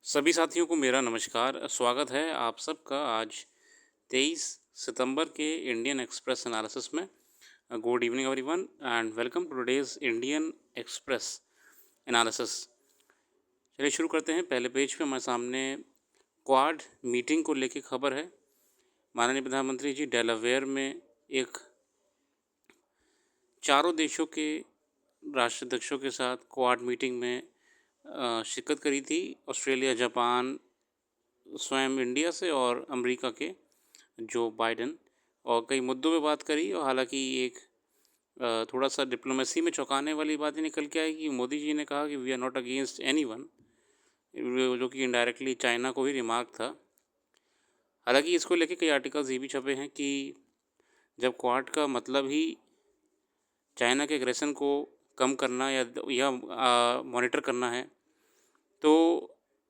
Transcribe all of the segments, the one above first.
सभी साथियों को मेरा नमस्कार। स्वागत है आप सबका आज 23 सितंबर के इंडियन एक्सप्रेस एनालिसिस में। Good evening everyone and welcome to today's Indian Express analysis. चलिए शुरू करते हैं। पहले पेज पे हमारे सामने क्वाड मीटिंग को लेके खबर है। माननीय प्रधानमंत्री जी डेलावेयर में एक चारों देशों के राष्ट्राध्यक्षों के साथ क्वाड मीटिंग में शिरकत करी थी। ऑस्ट्रेलिया, जापान, स्वयं इंडिया से और अमेरिका के जो बाइडेन, और कई मुद्दों पे बात करी। और हालांकि एक थोड़ा सा डिप्लोमेसी में चौंकाने वाली बात ही निकल के आई कि मोदी जी ने कहा कि we are not against anyone, जो कि इनडायरेक्टली चाइना को ही रिमार्क था। हालांकि इसको लेके कई आर्टिकल्स ये भी छपे हैं कि जब क्वाड का मतलब ही चाइना के एग्रेशन को कम करना या मॉनिटर करना है, तो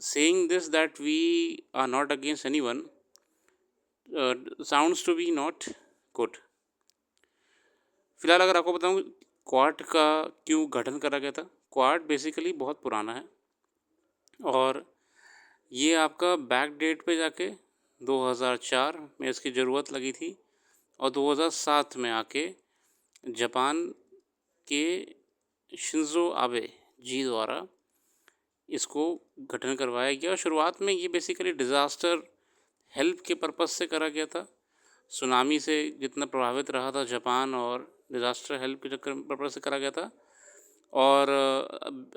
saying this that we are not against anyone sounds to be not good. फिलहाल अगर आपको बताऊं क्वाड का क्यों गठन करा गया था। क्वाड बेसिकली बहुत पुराना है और ये आपका बैक डेट पे जाके 2004 में इसकी ज़रूरत लगी थी और 2007 में आके जापान के शिंजो आबे जी द्वारा इसको गठन करवाया गया। और शुरुआत में ये बेसिकली डिज़ास्टर हेल्प के पर्पस से करा गया था। सुनामी से जितना प्रभावित रहा था जापान, और डिज़ास्टर हेल्प के चक्कर पर्पस से करा गया था। और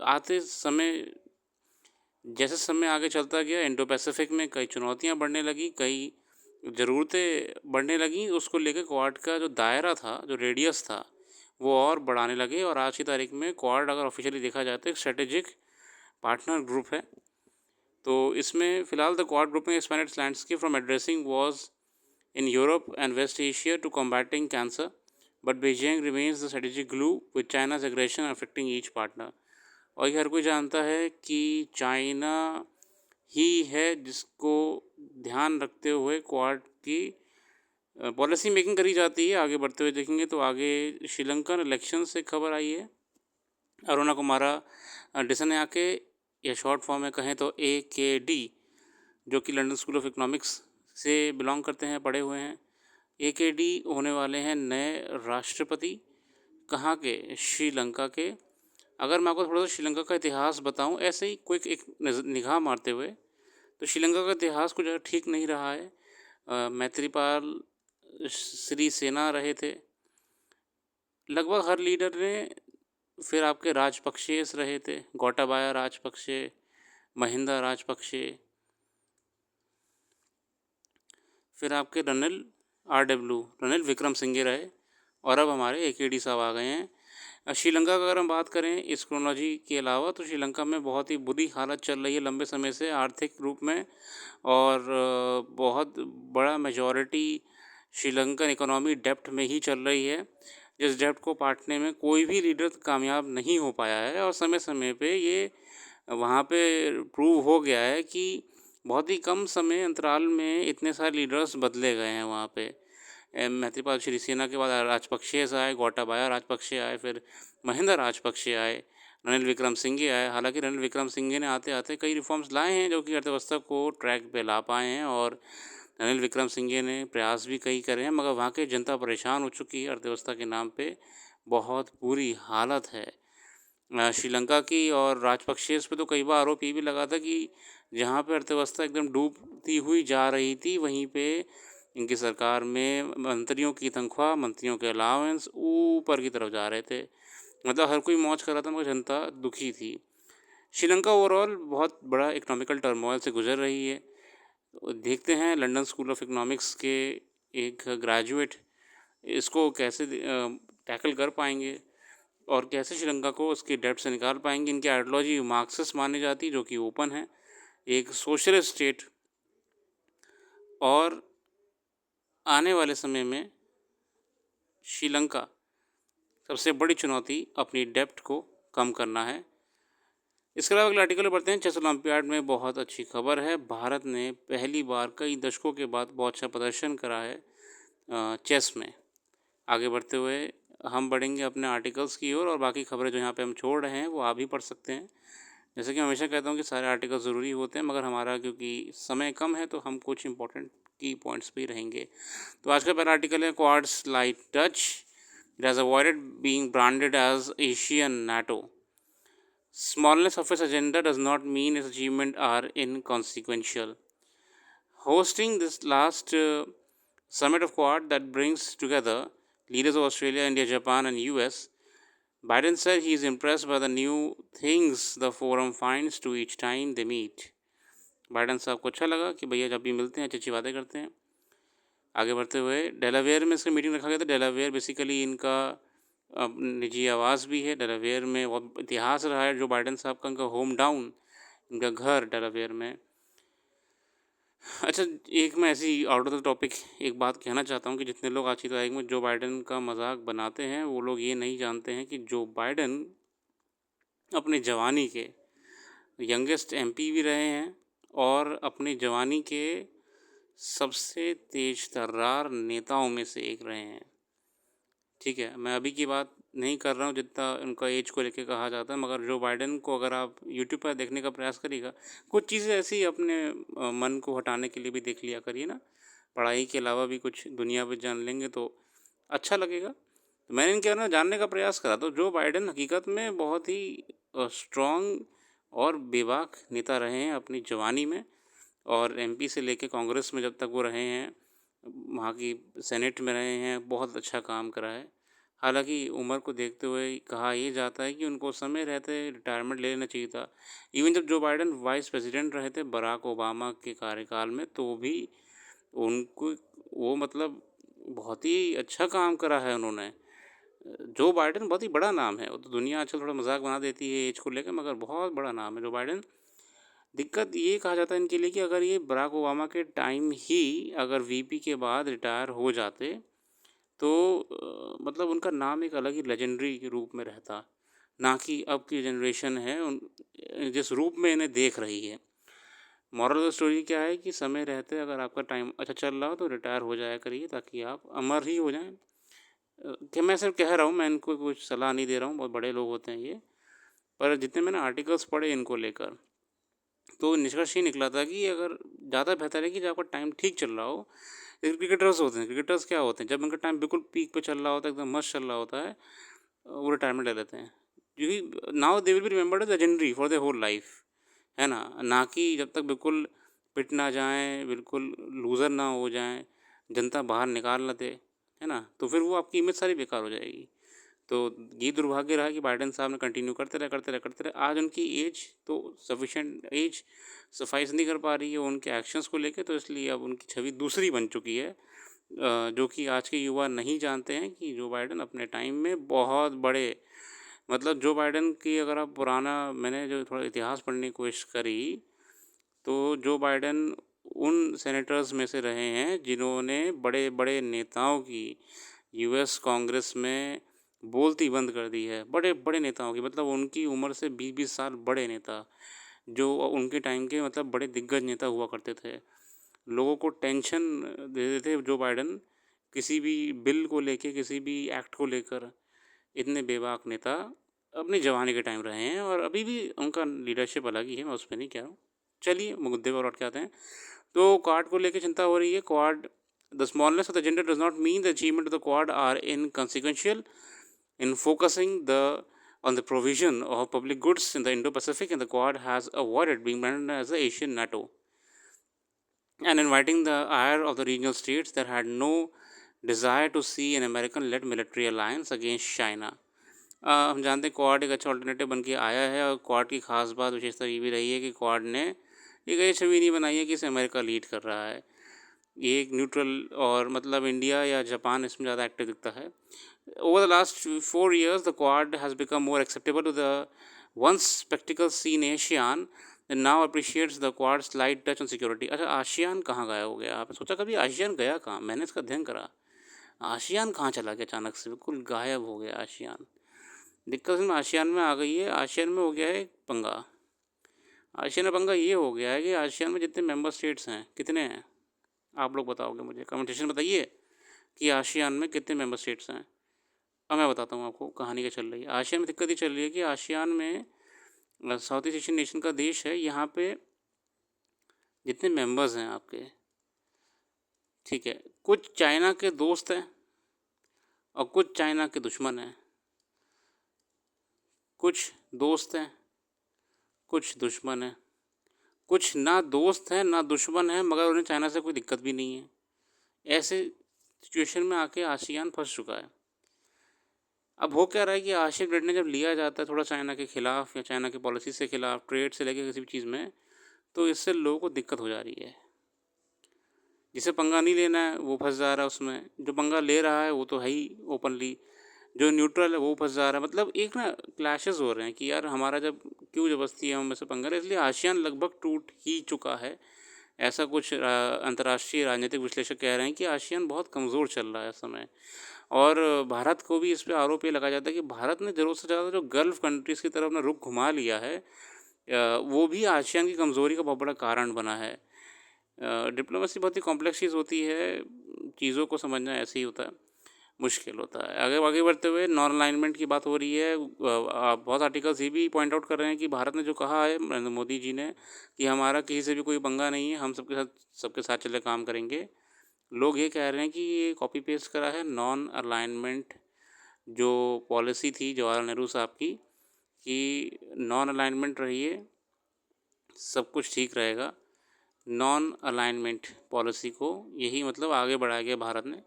आते समय जैसे समय आगे चलता गया, इंडो पैसिफिक में कई चुनौतियां बढ़ने लगी, कई ज़रूरतें बढ़ने लगी। उसको लेकर क्वाड का जो दायरा था, जो रेडियस था, वो और बढ़ाने लगे। और आज की तारीख में क्वाड अगर ऑफिशियली देखा जाए तो एक स्ट्रेटेजिक पार्टनर ग्रुप है। तो इसमें फ़िलहाल द क्वाड ग्रुप में expanded it's landscape from addressing Wars in Europe and West Asia to combating cancer, but Beijing remains the strategic glue with China's aggression affecting each partner। और ये हर कोई जानता है कि चाइना ही है जिसको ध्यान रखते हुए क्वाड की पॉलिसी मेकिंग करी जाती है। आगे बढ़ते हुए देखेंगे तो आगे श्रीलंकन इलेक्शन से खबर आई है। अरुणा कुमारा डिसनयाके, या शॉर्ट फॉर्म में कहें तो AKD, जो कि लंदन स्कूल ऑफ इकोनॉमिक्स से बिलोंग करते हैं, पढ़े हुए हैं। AKD होने वाले हैं नए राष्ट्रपति। कहाँ के? श्रीलंका के। अगर मैं आपको थोड़ा सा श्रीलंका का इतिहास बताऊं, ऐसे ही कोई एक निगाह मारते हुए, तो श्रीलंका का इतिहास कुछ ठीक नहीं रहा है। मैत्रीपाल श्री सेना रहे थे लगभग हर लीडर ने। फिर आपके राजपक्षेस रहे थे, गोटाबाया राजपक्षे, महिंदा राजपक्षे, फिर आपके रनिल विक्रम सिंघे रहे, और अब हमारे AKD साहब आ गए हैं। श्रीलंका का अगर हम बात करें इस क्रोनोलॉजी के अलावा, तो श्रीलंका में बहुत ही बुरी हालत चल रही है लंबे समय से आर्थिक रूप में। और बहुत बड़ा मेजॉरिटी श्रीलंकन इकोनॉमी डेप्ट में ही चल रही है, जिस डेप्ट को पाटने में कोई भी लीडर कामयाब नहीं हो पाया है। और समय समय पे ये वहाँ पे प्रूव हो गया है कि बहुत ही कम समय अंतराल में इतने सारे लीडर्स बदले गए हैं वहाँ पे। मैत्रीपाल सिरिसेना के बाद राजपक्षे आए, गोटाबाया राजपक्षे आए, फिर महिंदा राजपक्षे आए, रनिल विक्रम सिंघे आए। हालांकि रनिल विक्रम सिंघे ने आते आते कई रिफॉर्म्स लाए हैं जो कि अर्थव्यवस्था को ट्रैक पे ला पाए हैं, और रनिल विक्रम सिंघे ने प्रयास भी कई करे हैं, मगर वहाँ की जनता परेशान हो चुकी है अर्थव्यवस्था के नाम पे। बहुत बुरी हालत है श्रीलंका की। और राजपक्षेस पे तो कई बार आरोप ये भी लगा था कि जहाँ पे अर्थव्यवस्था एकदम डूबती हुई जा रही थी, वहीं पे इनकी सरकार में मंत्रियों की तनख्वाह, मंत्रियों के अलावेंस ऊपर की तरफ जा रहे थे। मतलब हर कोई मौज कर रहा था, मगर जनता दुखी थी। श्रीलंका ओवरऑल बहुत बड़ा इकोनॉमिकल टर्मोइल से गुजर रही है। देखते हैं लंदन स्कूल ऑफ इकोनॉमिक्स के एक ग्रेजुएट इसको कैसे टैकल कर पाएंगे, और कैसे श्रीलंका को उसकी डेब्ट से निकाल पाएंगे। इनकी आइडियोलॉजी मार्क्सिस्ट मानी जाती है, जो कि ओपन है, एक सोशलिस्ट स्टेट। और आने वाले समय में श्रीलंका सबसे बड़ी चुनौती अपनी डेब्ट को कम करना है। इसके अलावा अगले आर्टिकल में बढ़ते हैं। चेस ओलंपियाड में बहुत अच्छी खबर है। भारत ने पहली बार कई दशकों के बाद बहुत अच्छा प्रदर्शन करा है चेस में। आगे बढ़ते हुए हम बढ़ेंगे अपने आर्टिकल्स की ओर, और बाकी खबरें जो यहाँ पे हम छोड़ रहे हैं वो आप भी पढ़ सकते हैं। जैसे कि मैं हमेशा कहता हूँ कि सारे आर्टिकल ज़रूरी होते हैं, मगर हमारा क्योंकि समय कम है तो हम कुछ इंपॉर्टेंट की पॉइंट्स पे ही रहेंगे। तो आज का पहला आर्टिकल है Quad's light touch, it has avoided being branded as Asian NATO. Smallness of its agenda does not mean its achievements are inconsequential. Hosting this last summit of Quad that brings together leaders of Australia, India, Japan, and US, Biden said he is impressed by the new things the forum finds to each time they meet. Biden साहब को अच्छा लगा कि भैया जब भी मिलते हैं अच्छी अच्छी बातें करते हैं। आगे बढ़ते हुए डेलावेयर में इसका मीटिंग रखा गया था। डेलावेयर बेसिकली इनका निजी आवास भी है। डेलावेयर में बहुत इतिहास रहा है। जो बाइडन साहब का उनका होम टाउन, इनका घर डेलावेयर में। अच्छा, एक मैं ऐसी आउट ऑफ द टॉपिक एक बात कहना चाहता हूँ कि जितने लोग आज की तारीख में जो बाइडन का मजाक बनाते हैं वो लोग ये नहीं जानते हैं कि जो बाइडन अपने जवानी के यंगेस्ट एमपी भी रहे हैं और अपनी जवानी के सबसे तेज तर्रार नेताओं में से एक रहे हैं। ठीक है, मैं अभी की बात नहीं कर रहा हूँ जितना उनका एज को लेके कहा जाता है, मगर जो बाइडन को अगर आप यूट्यूब पर देखने का प्रयास करिएगा, कुछ चीज़ें ऐसी अपने मन को हटाने के लिए भी देख लिया करिए ना। पढ़ाई के अलावा भी कुछ दुनिया पर जान लेंगे तो अच्छा लगेगा। तो मैंने इनके ना जानने का प्रयास करा, तो जो बाइडन हकीकत में बहुत ही स्ट्रॉन्ग और बेबाक नेता रहे हैं अपनी जवानी में, और एमपी से लेके कांग्रेस में जब तक वो रहे हैं, वहाँ की सेनेट में रहे हैं, बहुत अच्छा काम करा है। हालांकि उम्र को देखते हुए कहा यह जाता है कि उनको समय रहते रिटायरमेंट ले लेना चाहिए था। इवन जब जो बाइडन वाइस प्रेसिडेंट रहे थे बराक ओबामा के कार्यकाल में, तो भी उनको वो मतलब बहुत ही अच्छा काम करा है उन्होंने। जो बाइडन बहुत ही बड़ा नाम है। वो तो दुनिया आजकल थोड़ा मजाक बना देती है एज को लेकर, मगर बहुत बड़ा नाम है जो बाइडन। दिक्कत ये कहा जाता है इनके लिए कि अगर ये बराक ओबामा के टाइम ही अगर वीपी के बाद रिटायर हो जाते तो मतलब उनका नाम एक अलग ही लेजेंडरी के रूप में रहता, ना कि अब की जनरेशन है उन जिस रूप में इन्हें देख रही है। मॉरल ऑफ द स्टोरी क्या है कि समय रहते अगर आपका टाइम अच्छा चल रहा हो तो रिटायर हो जाया करिए, ताकि आप अमर ही हो जाएं। कि मैं सिर्फ कह रहा हूँ, मैं इनको कुछ सलाह नहीं दे रहा हूँ, बहुत बड़े लोग होते हैं ये। पर जितने मैंने आर्टिकल्स पढ़े इनको लेकर, तो निष्कर्ष ये निकला था कि अगर ज़्यादा बेहतर है कि जब आपका टाइम ठीक चल रहा हो। क्रिकेटर्स होते हैं, क्रिकेटर्स क्या होते हैं, जब उनका टाइम बिल्कुल पीक पे चल रहा होता है, एकदम मस्त चल रहा होता है, वो रिटायरमेंट ले लेते हैं, क्योंकि now they will be remembered as legendary for their whole life, है ना कि जब तक बिल्कुल पिट ना जाएं, बिल्कुल लूज़र ना हो जाएं, जनता बाहर निकाल ना दे, है ना, तो फिर वो आपकी इमेज सारी बेकार हो जाएगी। तो ये दुर्भाग्य रहा कि बाइडन साहब ने कंटिन्यू करते रहे। आज उनकी एज तो सफिशेंट एज सफाइस नहीं कर पा रही है उनके एक्शंस को लेके, तो इसलिए अब उनकी छवि दूसरी बन चुकी है, जो कि आज के युवा नहीं जानते हैं कि जो बाइडन अपने टाइम में बहुत बड़े, मतलब जो बाइडन की अगर आप पुराना, मैंने जो थोड़ा इतिहास पढ़ने की कोशिश करी, तो जो बाइडन उन सेनेटर्स में से रहे हैं जिन्होंने बड़े बड़े नेताओं की यूएस कांग्रेस में बोलती बंद कर दी है। बड़े बड़े नेताओं की, मतलब उनकी उम्र से 20-20 साल बड़े नेता, जो उनके टाइम के मतलब बड़े दिग्गज नेता हुआ करते थे। लोगों को टेंशन दे देते थे जो बाइडन, किसी भी बिल को लेके, किसी भी एक्ट को लेकर। इतने बेबाक नेता अपनी जवानी के टाइम रहे हैं, और अभी भी उनका लीडरशिप अलग ही है, मैं उस पर नहीं कह रहा हूँ। चलिए मुद्दे पर लौट के आते हैं। तो क्वाड को लेके चिंता हो रही है। Quad, the smallness of the agenda does not mean the achievement of the Quad are inconsequential in focusing on the provision of public goods in the Indo-Pacific, and the Quad has avoided being branded as the Asian NATO and inviting the ire of the regional states that had no desire to see an American-led military alliance against China. हम जानते हैं quad एक अच्छा alternative बन के आया है, और क्वाड की खास बात विशेषता ये भी रही है कि क्वाड ने एक ये छवि नहीं बनाई है कि इसे अमेरिका लीड कर रहा है। ये एक न्यूट्रल, और मतलब इंडिया या जापान इसमें ज़्यादा एक्टिव दिखता है। Over the last 4 years, the Quad has become more acceptable to the once spectacle scene ASEAN, and now appreciates the Quad's light touch on security. अच्छा, आशियान कहाँ गया हो गया? आपने सोचा कभी आशियान गया कहाँ? मैंने इसका अध्ययन करा, आशियान कहाँ चला गया अचानक से, बिल्कुल गायब हो गया आशियान। दिक्कत इसमें आशियान में आ गई है। आशियान में हो गया है पंगा। आशियान में पंगा ये हो गया है कि आशियान में जितने मेंबर स्टेट्स हैं, कितने हैं आप लोग बताओगे मुझे, कमेंट सेक्शन में बताइए कि आशियान में कितने मेंबर स्टेट्स हैं। अब मैं बताता हूँ आपको कहानी क्या चल रही है। आशियान में दिक्कत ये चल रही है कि आशियान में साउथ ईस्ट एशियन नेशन का देश है। यहाँ पे जितने मेंबर्स हैं आपके, ठीक है, कुछ चाइना के दोस्त हैं और कुछ चाइना के दुश्मन हैं, कुछ दोस्त हैं कुछ दुश्मन हैं, कुछ ना दोस्त हैं ना दुश्मन हैं मगर उन्हें चाइना से कोई दिक्कत भी नहीं है। ऐसे सिचुएशन में आके आसियान फंस चुका है। अब हो क्या रहा है कि आशिया ग्रिड ने जब लिया जाता है थोड़ा चाइना के खिलाफ या चाइना की पॉलिसी से खिलाफ, ट्रेड से लेकर किसी भी चीज़ में, तो इससे लोगों को दिक्कत हो जा रही है। जिसे पंगा नहीं लेना है वो फंस जा रहा है उसमें, जो पंगा ले रहा है वो तो है ही ओपनली, जो न्यूट्रल है वो फंस जा रहा है। मतलब एक ना क्लैशेस हो रहे हैं कि यार हमारा जब क्यों ज़बरदस्ती है हम ऐसे पंगा रहे। इसलिए आसियान लगभग टूट ही चुका है। ऐसा कुछ अंतर्राष्ट्रीय राजनीतिक विश्लेषक कह रहे हैं कि आसियान बहुत कमज़ोर चल रहा है इस समय। और भारत को भी इस पे आरोप ये लगाया जाता है कि भारत ने ज़रूरत से ज़्यादा जो गल्फ़ कंट्रीज़ की तरफ अपना रुख घुमा लिया है, वो भी आसियान की कमज़ोरी का बहुत बड़ा कारण बना है। डिप्लोमेसी बहुत ही कॉम्प्लेक्स चीज़ होती है, चीज़ों को समझना ऐसे ही होता है, मुश्किल होता है। आगे आगे बढ़ते हुए नॉन अलाइनमेंट की बात हो रही है। बहुत आर्टिकल्स ये भी पॉइंट आउट कर रहे हैं कि भारत ने जो कहा है, नरेंद्र मोदी जी ने, कि हमारा किसी से भी कोई पंगा नहीं है, हम सबके साथ चले काम करेंगे। लोग ये कह रहे हैं कि ये कॉपी पेस्ट करा है नॉन अलाइनमेंट जो पॉलिसी थी जवाहरलाल नेहरू साहब की, कि नॉन अलाइनमेंट रहिए सब कुछ ठीक रहेगा। नॉन अलाइनमेंट पॉलिसी को यही मतलब आगे बढ़ाया गया भारत ने।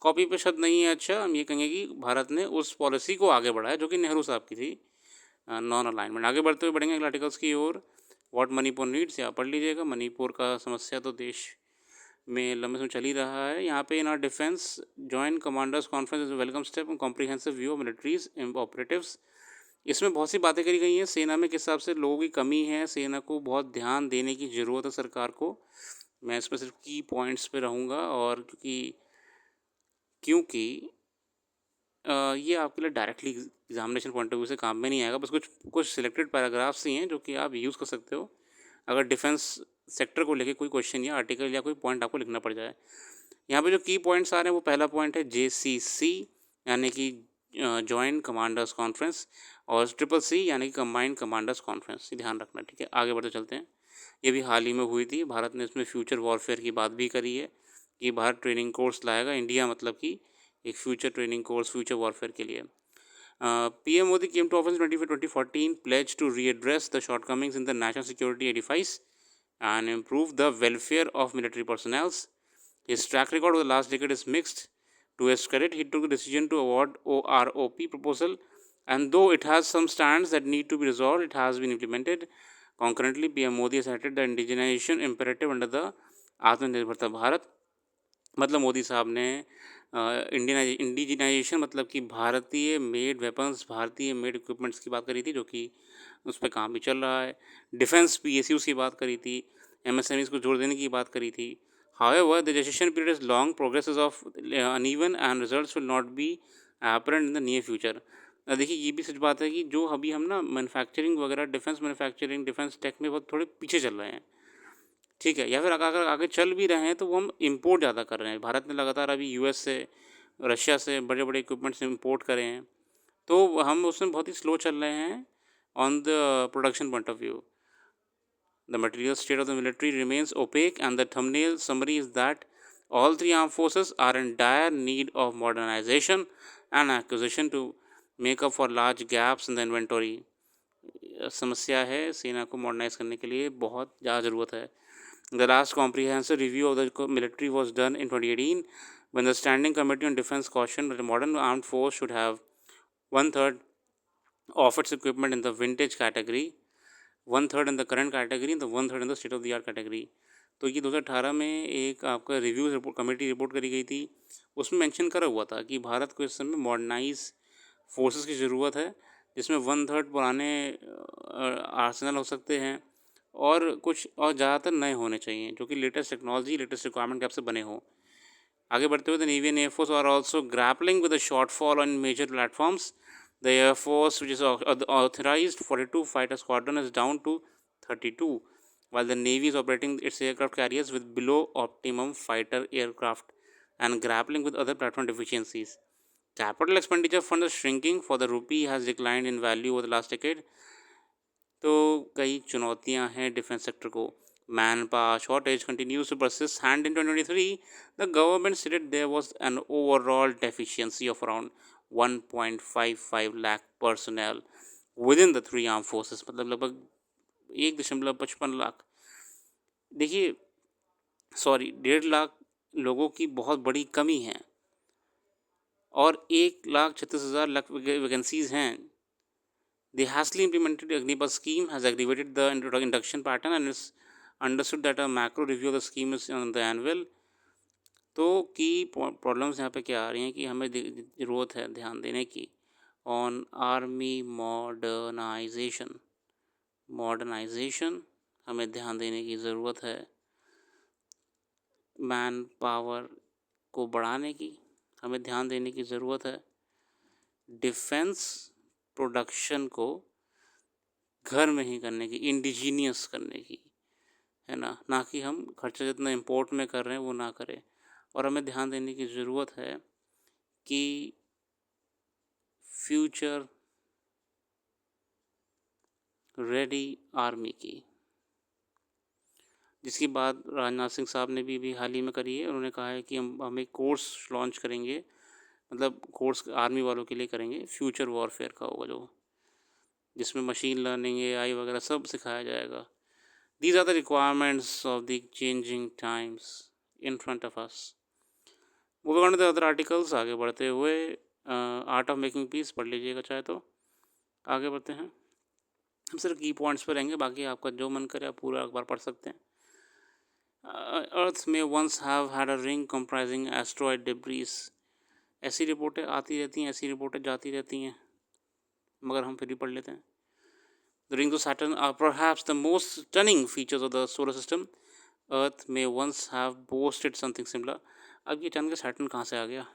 कॉपी पे शब्द नहीं है, अच्छा हम ये कहेंगे कि भारत ने उस पॉलिसी को आगे बढ़ाया जो कि नेहरू साहब की थी, नॉन अलाइनमेंट। आगे बढ़ते हुए बढ़ेंगे अगले आर्टिकल्स की ओर। व्हाट मणिपुर नीड्स, या पढ़ लीजिएगा। मणिपुर का समस्या तो देश में लंबे समय चल ही रहा है। यहाँ पे इन are defence joint commanders conference is welcome step comprehensive view of militaries operatives. इसमें बहुत सी बातें करी गई हैं। सेना में किस हिसाब से लोगों की कमी है, सेना को बहुत ध्यान देने की ज़रूरत है सरकार को। मैं इसमें सिर्फ की पॉइंट्स पे रहूँगा, और क्योंकि ये आपके लिए directly examination point of view से काम में नहीं आएगा। बस कुछ कुछ सिलेक्टेड पैराग्राफ्स ही हैं जो कि आप यूज़ कर सकते हो अगर डिफेंस सेक्टर को लेके कोई क्वेश्चन या आर्टिकल या कोई पॉइंट आपको लिखना पड़ जाए। यहाँ पे जो की पॉइंट्स आ रहे हैं वो पहला पॉइंट है JCC यानी कि जॉइंट कमांडर्स कॉन्फ्रेंस, और CCC यानी कि कंबाइंड कमांडर्स कॉन्फ्रेंस, ये ध्यान रखना, ठीक है। आगे बढ़ते चलते हैं। ये भी हाल ही में हुई थी। भारत ने इसमें फ्यूचर वॉरफेयर की बात भी करी है कि भारत ट्रेनिंग कोर्स लाएगा, इंडिया मतलब कि एक future training course future warfare के लिए। PM Modi came to office in 2014, pledged to readdress the shortcomings in the national security edifice and improve the welfare of military personnel. His track record over the last decade is mixed. To his credit, he took the decision to award OROP proposal, and though it has some stands that need to be resolved, it has been implemented. Concurrently, PM Modi has cited the indigenization imperative under the आत्मनिर्भरता भारत। मतलब मोदी साहब ने indigenisation मतलब कि भारतीय made weapons, भारतीय made equipments की बात करी थी, जो कि उस पर काम भी चल रहा है। डिफेंस PSUs की बात करी थी, MSMEs को जोड़ देने की बात करी थी। However, the gestation period is long, progress is of uneven and results will not be apparent in the near future. देखिए ये भी सच बात है कि जो अभी हम ना मैन्युफैक्चरिंग वगैरह, डिफेंस मैन्युफैक्चरिंग, डिफेंस टेक में बहुत थोड़े पीछे चल रहे हैं, ठीक है। या फिर अगर आगे चल भी रहे हैं तो वो हम इम्पोर्ट ज़्यादा कर रहे हैं। भारत ने लगातार अभी US से, रशिया से बड़े बड़े इक्विपमेंट्स इम्पोर्ट करे हैं, तो हम उसमें बहुत ही स्लो चल रहे हैं on the production point of view. The material state of the military remains opaque, and the thumbnail summary is that all three armed forces are in dire need of modernization and acquisition to make up for large gaps in the inventory. समस्या है, सेना को modernise करने के लिए बहुत ज़्यादा ज़रूरत है। The last comprehensive review of the military was done in 2018, when the Standing Committee on Defense cautioned that a modern armed force should have one-third of its equipment in the vintage category, one-third in the current category, and the one-third in the state-of-the-art category. तो ये 2018 में एक आपका review report committee report करी गई थी, उसमें mention करा हुआ था कि भारत को इस समय मॉडर्नाइज फोर्सेस की ज़रूरत है, जिसमें 1/3 पुराने आर्सेनल हो सकते हैं और कुछ और ज़्यादातर नए होने चाहिए जो कि लेटेस्ट टेक्नोलॉजी, लेटेस्ट रिक्वायरमेंट के आपसे बने हों। आगे बढ़ते हुए the navy and air force are also grappling with the shortfall on major platforms. The air force which is authorised 42 fighter squadron is down to 32, while the Navy is operating its aircraft carriers with below optimum fighter aircraft and grappling with other platform deficiencies. Capital expenditure fund is shrinking, for the rupee has declined in value over the last decade. तो कई चुनौतियां हैं defence sector को। Manpower shortage continues to persist and in 2023 the government stated there was an overall deficiency of around 1.55 lakh personnel within the three armed forces, मतलब लगभग 1.55 लाख, देखिए sorry 1.5 lakh लोगों की बहुत बड़ी कमी है और 1,36,000 वैकेंसीज हैं। The hastily implemented Agnipath scheme has aggravated the induction pattern and it's understood that a macro review of the scheme is on the anvil। तो की प्रॉब्लम्स यहाँ पे क्या आ रही हैं कि हमें ज़रूरत है ध्यान देने की ऑन आर्मी मॉडर्नाइजेशन हमें ध्यान देने की ज़रूरत है। मैन पावर को बढ़ाने की हमें ध्यान देने की ज़रूरत है। डिफेंस प्रोडक्शन को घर में ही करने की, इंडिजीनियस करने की, है ना कि हम खर्चा जितना इंपोर्ट में कर रहे हैं वो ना करें। और हमें ध्यान देने की ज़रूरत है कि फ्यूचर रेडी आर्मी की, जिसकी बात राजनाथ सिंह साहब ने भी हाल ही में करी है। उन्होंने कहा है कि हम एक कोर्स लॉन्च करेंगे, मतलब कोर्स आर्मी वालों के लिए करेंगे, फ्यूचर वॉरफेयर का होगा जो, जिसमें मशीन लर्निंग AI वगैरह सब सिखाया जाएगा। These are the requirements of the changing times in front of us. Moving on to the other articles, आगे बढ़ते हुए आर्ट ऑफ मेकिंग पीस पढ़ लीजिएगा चाहे तो। आगे बढ़ते हैं, हम सिर्फ की पॉइंट्स पर रहेंगे, बाकी आपका जो मन करे आप पूरा अखबार पढ़ सकते हैं। अर्थ में once have had a ring comprising asteroid debris. ऐसी रिपोर्टें आती रहती हैं, ऐसी रिपोर्टें जाती रहती हैं, मगर हम फिर भी पढ़ लेते हैं। The rings of Saturn are perhaps the most stunning features of the solar system. Earth may once have boasted something similar. अब ये अचानक सैटर्न कहाँ से आ गया?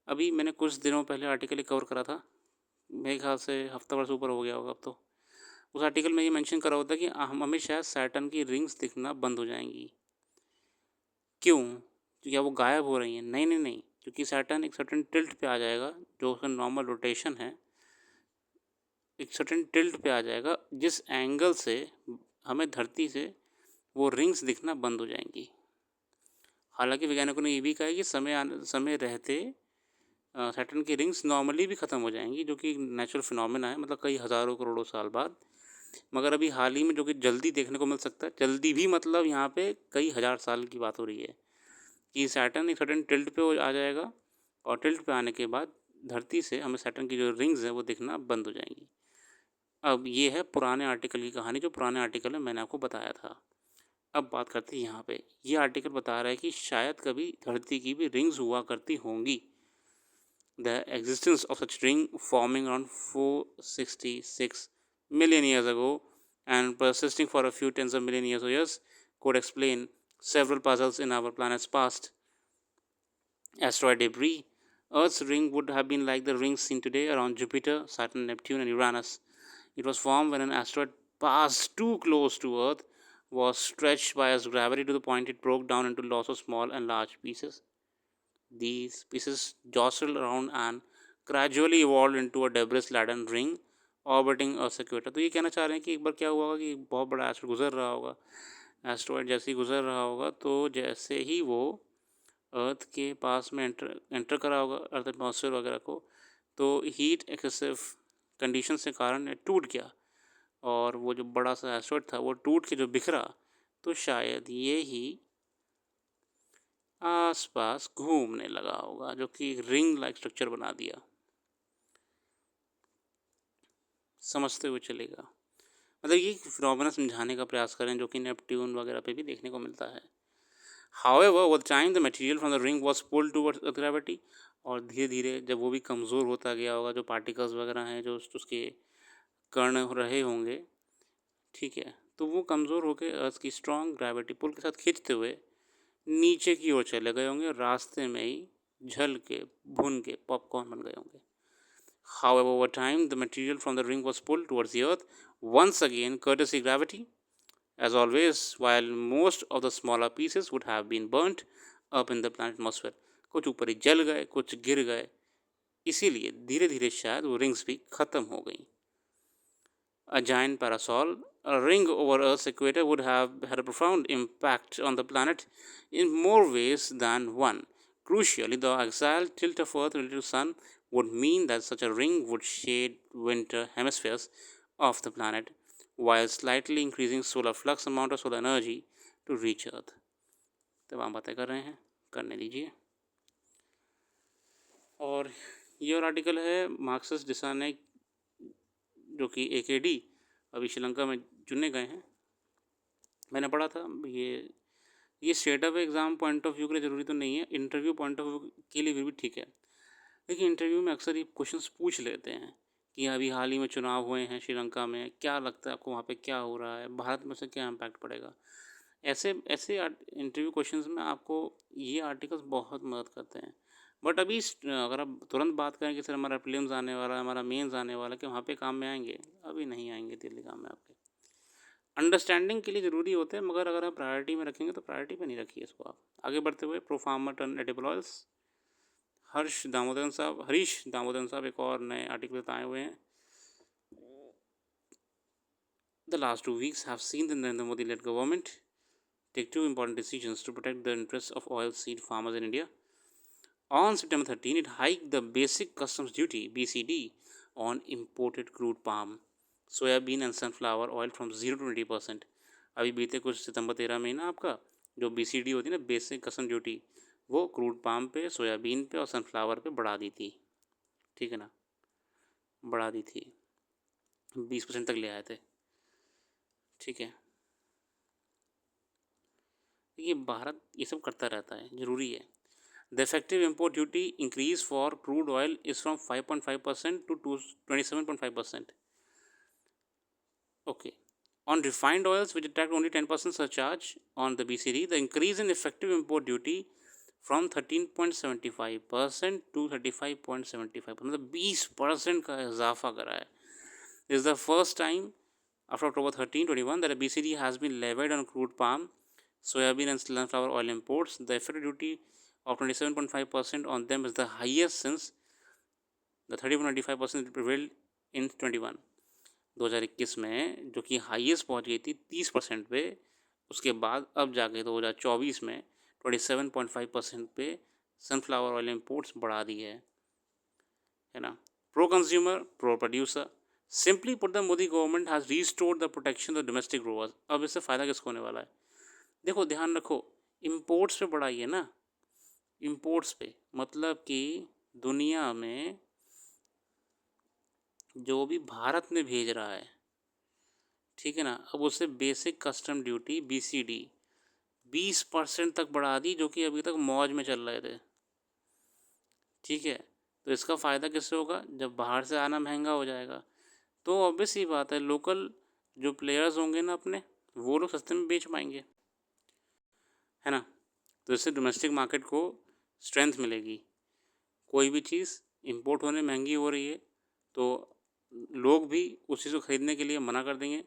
अभी मैंने कुछ दिनों पहले आर्टिकल कवर करा था, मेरे ख्याल से हफ्ता भर से ऊपर हो गया होगा अब तो। उस आर्टिकल में ये मेंशन करा होता कि हमें शायद सैटर्न की रिंग्स दिखना बंद हो जाएंगी। क्यों? क्या वो गायब हो रही हैं? नहीं, क्योंकि सैटर्न एक सर्टेन टिल्ट पे आ जाएगा, जो उसका नॉर्मल रोटेशन है, एक सर्टेन टिल्ट पे आ जाएगा, जिस एंगल से हमें धरती से वो रिंग्स दिखना बंद हो जाएंगी। हालांकि वैज्ञानिकों ने ये भी कहा है कि समय रहते सैटर्न की रिंग्स नॉर्मली भी ख़त्म हो जाएंगी, जो कि नेचुरल फिनोमेना है, मतलब कई हज़ारों करोड़ों साल बाद। मगर अभी हाल ही में जो कि जल्दी देखने को मिल सकता है, जल्दी भी मतलब यहाँ पे कई हज़ार साल की बात हो रही है, कि सैटर्न एक सर्टेन टिल्ट पे आ जाएगा और टिल्ट पे आने के बाद धरती से हमें सैटर्न की जो रिंग्स हैं वो दिखना बंद हो जाएंगी। अब ये है पुराने आर्टिकल की कहानी, जो पुराने आर्टिकल में मैंने आपको बताया था। अब बात करते हैं यहाँ पे, ये आर्टिकल बता रहा है कि शायद कभी धरती की भी रिंग्स हुआ करती होंगी। The existence of such ring forming around 466 million years ago and persisting for a few tens of million years could explain several puzzles in our planet's past. Asteroid debris. Earth's ring would have been like the rings seen today around Jupiter, Saturn, Neptune, and Uranus. It was formed when an asteroid passed too close to Earth, was stretched by its gravity to the point it broke down into lots of small and large pieces. These pieces jostled around and gradually evolved into a debris-laden ring orbiting Earth's equator. तो ये कहना चाह रहे हैं कि एक बार क्या हुआ होगा कि बहुत बड़ा एस्ट्रॉयड गुजर रहा होगा, एस्ट्रॉयड जैसे ही गुजर रहा होगा तो जैसे ही वो अर्थ के पास में एंटर करा होगा, अर्थ एटमॉस्फेयर वगैरह को, तो हीट एक्सेसिव कंडीशन के कारण टूट गया और वो जो बड़ा सा एस्ट्रॉयड था वो टूट के जो बिखरा, तो शायद ये ही आसपास घूमने लगा होगा, जो कि रिंग लाइक स्ट्रक्चर बना दिया। समझते हुए चलेगा, मतलब ये फिनोमेना समझाने का प्रयास करें, जो कि नेपट्यून वगैरह पे भी देखने को मिलता है। However, over time the material from the ring was pulled towards the gravity, और धीरे धीरे जब वो भी कमज़ोर होता गया होगा, जो पार्टिकल्स वगैरह हैं जो उसके कण रहे होंगे, ठीक है, तो वो कमज़ोर होकर अर्थ की स्ट्रॉन्ग ग्रेविटी पुल के साथ खींचते हुए नीचे की ओर चले गए होंगे, रास्ते में ही झल के भुन के पॉपकॉर्न बन गए होंगे। However, over time the material from the ring was pulled towards the earth once again, courtesy gravity. As always, while most of the smaller pieces would have been burnt up in the planet atmosphere, कुछ ऊपर ही जल गए, कुछ गिर गए, इसीलिए धीरे धीरे शायद वो रिंग्स भी ख़त्म हो गई। a giant parasol, a ring over Earth's equator would have had a profound impact on the planet in more ways than one. Crucially, the axial tilt of Earth relative to the Sun would mean that such a ring would shade winter hemispheres of the planet while slightly increasing solar flux amount of solar energy to reach Earth. तमाम बातें कर रहे हैं, करने दीजिए। और ये और आर्टिकल है मार्क्सिस्ट डिसाने जो कि AKD अभी श्रीलंका में चुने गए हैं। मैंने पढ़ा था ये state of exam point of view के लिए ज़रूरी तो नहीं है, इंटरव्यू पॉइंट ऑफ व्यू के लिए भी ठीक है। लेकिन इंटरव्यू में अक्सर ये क्वेश्चंस पूछ लेते हैं कि अभी हाल ही में चुनाव हुए हैं श्रीलंका में, क्या लगता है आपको वहाँ पे क्या हो रहा है, भारत में से क्या इम्पैक्ट पड़ेगा। ऐसे ऐसे इंटरव्यू क्वेश्चंस में आपको ये आर्टिकल्स बहुत मदद करते हैं। बट अभी अगर आप तुरंत बात करें कि सर हमारा प्रीलिम्स आने वाला है, हमारा मेंस आने वाला है, कि वहाँ पे काम में आएंगे, अभी नहीं आएंगे दिल्ली काम में आपके। अंडरस्टैंडिंग के लिए ज़रूरी होते हैं, मगर अगर आप प्रायोरिटी में रखेंगे तो प्रायोरिटी पे नहीं रखिए इसको आप। आगे बढ़ते हुए pro pharma turn edible oils, Harish Damodaran साहब एक और नए आर्टिकल आए हुए हैं। The last 2 weeks have seen the Narendra Modi-led government take two important decisions to protect the interests of oilseed farmers in India. On September 13, it hiked the basic customs duty (BCD) on imported crude palm, soybean and sunflower oil from 0 to 20%। अभी बीते कुछ सितंबर 13 में ना आपका जो BCD होती है ना, बेसिक कस्टम ड्यूटी, वो क्रूड पाम पे, सोयाबीन पे और सनफ्लावर पे बढ़ा दी थी। ठीक है ना, बढ़ा दी थी, 20% तक ले आए थे। ठीक है, ये भारत ये सब करता रहता है, ज़रूरी है। The effective import duty increase for crude oil is from 5.5% to 27.5%. Okay. On refined oils, which attract only 10% surcharge on the BCD, the increase in effective import duty from 13.75% to 35.75%, मतलब 20% का इजाफा करा है। This is the first time after October 13, 2021 that a BCD has been levied on crude palm, soybean and sunflower oil imports. The effective duty of 27.5% on them is the highest since the 30.95% prevailed in 21 2021 में, जो कि highest पहुंच गई थी 30% पे। उसके बाद अब जाके 2024 में 27.5% पे सनफ्लावर ऑयल इंपोर्ट्स बढ़ा दी है ना। Pro consumer, pro producer, simply put the Modi government has restored the protection of domestic growers. अब इससे फ़ायदा किसको होने वाला है? देखो, ध्यान रखो, इंपोर्ट्स पे बढ़ाई है ना, इंपोर्ट्स पे, मतलब कि दुनिया में जो भी भारत में भेज रहा है, ठीक है ना, अब उससे बेसिक कस्टम ड्यूटी BCD 20% तक बढ़ा दी, जो कि अभी तक मौज में चल रहे थे। ठीक है, तो इसका फ़ायदा किससे होगा? जब बाहर से आना महंगा हो जाएगा तो ऑब्वियस ही बात है, लोकल जो प्लेयर्स होंगे ना अपने, वो लोग सस्ते में बेच पाएंगे, है ना। तो इससे डोमेस्टिक मार्केट को स्ट्रेंथ मिलेगी। कोई भी चीज़ इंपोर्ट होने महंगी हो रही है तो लोग भी उस चीज़ को ख़रीदने के लिए मना कर देंगे,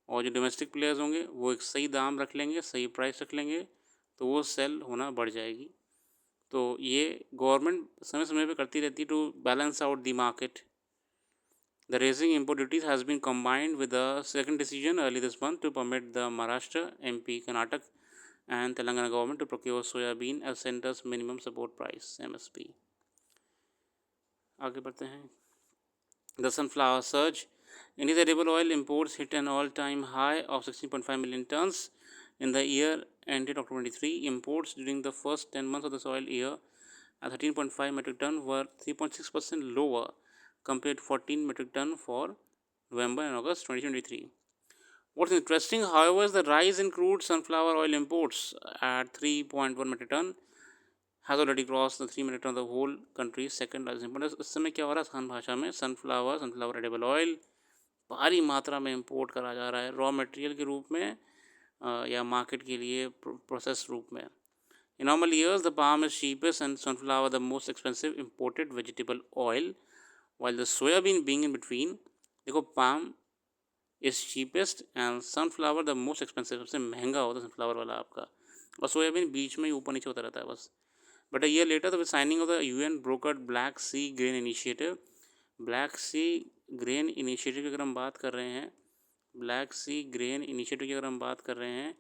और जो डोमेस्टिक प्लेयर्स होंगे वो एक सही दाम रख लेंगे, सही प्राइस रख लेंगे, तो वो सेल होना बढ़ जाएगी। तो ये गवर्नमेंट समय समय पे करती रहती है to balance out the market. The raising import duties has been combined with the second decision early this month to permit the Maharashtra, MP, Karnataka and Telangana government to procure soybean as center's minimum support price MSP. आगे बढ़ते हैं। The sunflower surge. India's edible oil imports hit an all-time high of 16.5 million tons in the year ended October 23. Imports during the first 10 months of the soil year at 13.5 metric ton were 3.6% lower compared to 14 metric ton for November and August 2023. What's interesting, however, is the rise in crude sunflower oil imports at 3.1 metric ton has already crossed the 3 metric ton of the whole country's second largest import. इस समय क्या हो रहा है, आसान भाषा में sunflower edible oil भारी मात्रा में इंपोर्ट करा जा रहा है, रॉ मटेरियल के रूप में या मार्केट के लिए प्रोसेस रूप में। In normal years, the palm is cheapest and sunflower the most expensive imported vegetable oil, while the soybean being in between. देखो, palm is cheapest and sunflower the most expensive, सबसे महंगा होता है sunflower वाला आपका, और सोयाबीन बीच में ही ऊपर नीचे होता रहता है बस। But a year later, the signing of the UN brokered Black Sea Grain Initiative, Black Sea Grain Initiative की अगर हम बात कर रहे हैं, ब्लैक सी ग्रेन इनिशिएटिव की अगर हम बात कर रहे हैं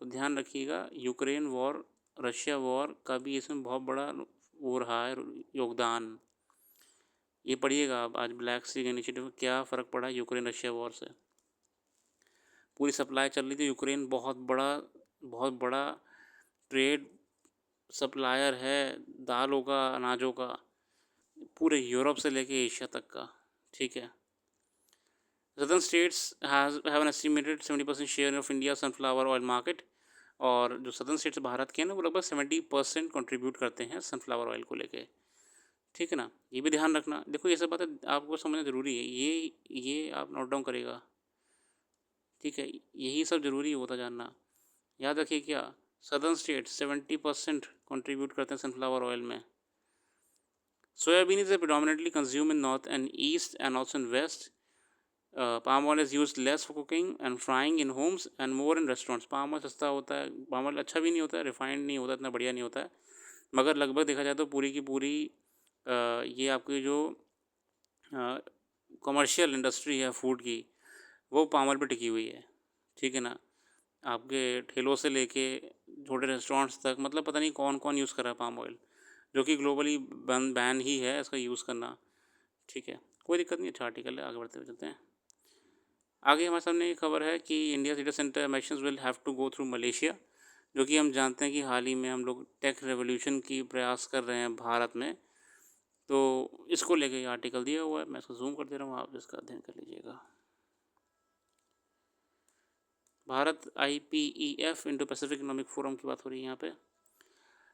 तो ध्यान रखिएगा यूक्रेन वॉर, रशिया वॉर का भी इसमें बहुत बड़ा वो रहा है योगदान। ये पढ़िएगा आप आज ब्लैक सी इनिशिएटिव में क्या फ़र्क पड़ा यूक्रेन रशिया वॉर से। पूरी सप्लाई चल रही थी, यूक्रेन बहुत बड़ा ट्रेड सप्लायर है दालों का, अनाजों का, पूरे यूरोप से लेके एशिया तक का। ठीक है। Southern states have an estimated 70% share of India sunflower oil market. और जो सदर्न स्टेट्स भारत के हैं ना, वो लगभग 70% कंट्रीब्यूट करते हैं सनफ्लावर ऑयल को लेके। ठीक है ना, ये भी ध्यान रखना। देखो ये सब बातें आपको समझना ज़रूरी है, ये आप नोट डाउन करेगा। ठीक है, यही सब ज़रूरी होता जानना। याद रखिए क्या, सदर्न स्टेट्स 70% कंट्रीब्यूट करते हैं सनफ्लावर ऑयल में। Soybean is predominantly consumed in north and east and also in west. Palm oil is used less for cooking and frying in homes and more in restaurants. Palm oil सस्ता होता है, palm oil अच्छा भी नहीं होता है, refined नहीं होता, इतना बढ़िया नहीं होता है, मगर लगभग देखा जाए तो पूरी की पूरी ये आपकी जो कमर्शियल इंडस्ट्री है फूड की, वो पाम ऑयल पर टिकी हुई है। ठीक है ना, आपके ठेलों से लेके छोटे रेस्टोरेंट्स तक, मतलब पता नहीं कौन कौन यूज़ कर रहा है पाम ऑयल, जो कि ग्लोबली बैन ही है इसका यूज़ करना। ठीक है, कोई दिक्कत नहीं, अच्छा आर्टिकल है, आगे बढ़ते हुए चलते हैं। आगे हमारे सामने ये खबर है कि India data centre missions will have to go through Malaysia, जो कि हम जानते हैं कि हाल ही में हम लोग टेक रेवोल्यूशन की प्रयास कर रहे हैं भारत में, तो इसको लेके ये आर्टिकल दिया हुआ है। मैं इसको जूम कर दे रहा हूँ, आप इसका अध्ययन कर लीजिएगा। Bharat IPEF Indo pacific economic forum की बात हो रही है यहाँ पे।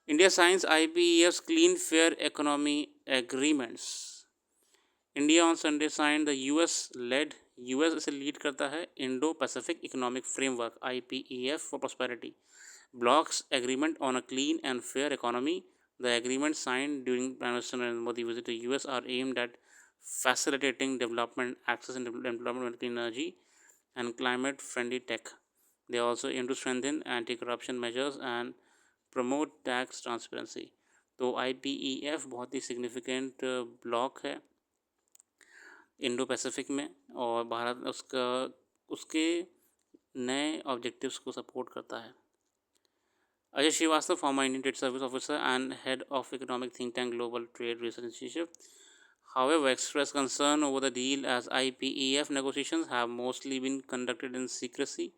India signs IPEF clean fair economy agreements. India on Sunday sign the US इसे लीड करता है Indo pacific economic framework IPEF for prosperity blocks agreement on a clean and fair economy. The agreement signed during Prime Minister Narendra Modi visit to US are aimed at facilitating development, access and development of clean energy and climate-friendly tech. They also aim to strengthen anti-corruption measures and promote tax transparency. तो IPEF बहुत ही significant block है Indo Pacific में, और भारत उसके नए objectives को support करता है। Ajay Srivastava, former Indian Trade Service officer and head of economic think tank Global Trade Research Institute, however, expressed concern over the deal as IPEF negotiations have mostly been conducted in secrecy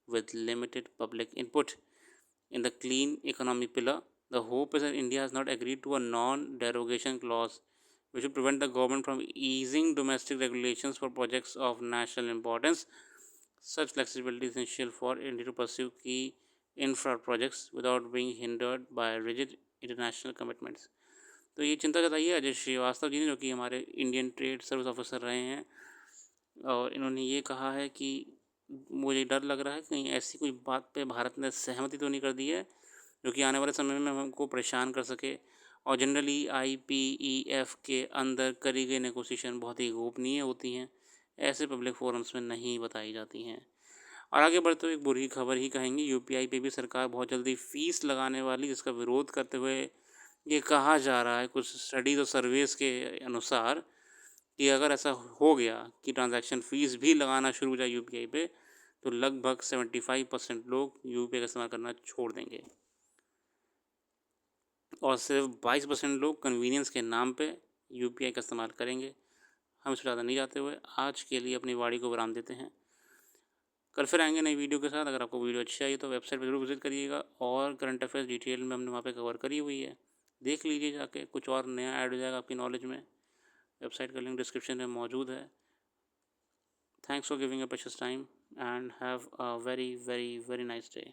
with limited public input. In the clean economy pillar, the hope is that India has not agreed to a non-derogation clause which would prevent the government from easing domestic regulations for projects of national importance. Such flexibility is essential for India to pursue key infra projects without being hindered by rigid international commitments. तो ये चिंता जताई है अजय श्रीवास्तव जी ने, जो कि हमारे Indian trade service officer रहे हैं, और इन्होंने ये कहा है कि मुझे डर लग रहा है कि कहीं ऐसी कोई बात पे भारत ने सहमति तो नहीं कर दी है जो कि आने वाले समय में हमको परेशान कर सके। और जनरली IPEF के अंदर करी गई नेगोशिएशन बहुत ही गोपनीय होती हैं, ऐसे पब्लिक फोरम्स में नहीं बताई जाती हैं। और आगे बढ़ते हुए एक बुरी खबर ही कहेंगे, UPI पे भी सरकार बहुत जल्दी फ़ीस लगाने वाली, जिसका विरोध करते हुए ये कहा जा रहा है कुछ स्टडीज़ और सर्वेस के अनुसार कि अगर ऐसा हो गया कि ट्रांजैक्शन फ़ीस भी लगाना शुरू हो जाए UPI पे, तो लगभग 75% लोग UPI का इस्तेमाल करना छोड़ देंगे और सिर्फ 22% लोग कन्वीनियंस के नाम पे UPI का इस्तेमाल करेंगे। हम इससे ज़्यादा नहीं जाते हुए आज के लिए अपनी वाणी को विराम देते हैं। कल फिर आएंगे नई वीडियो के साथ। अगर आपको वीडियो अच्छी आई तो वेबसाइट पर जरूर विजिट करिएगा, और करंट अफेयर्स डिटेल में हमने वहाँ पे कवर करी हुई है, देख लीजिए जाके, कुछ और नया ऐड हो जाएगा आपकी नॉलेज में। वेबसाइट का लिंक डिस्क्रिप्शन में मौजूद है। Thanks for giving a precious time and have a very very very nice day.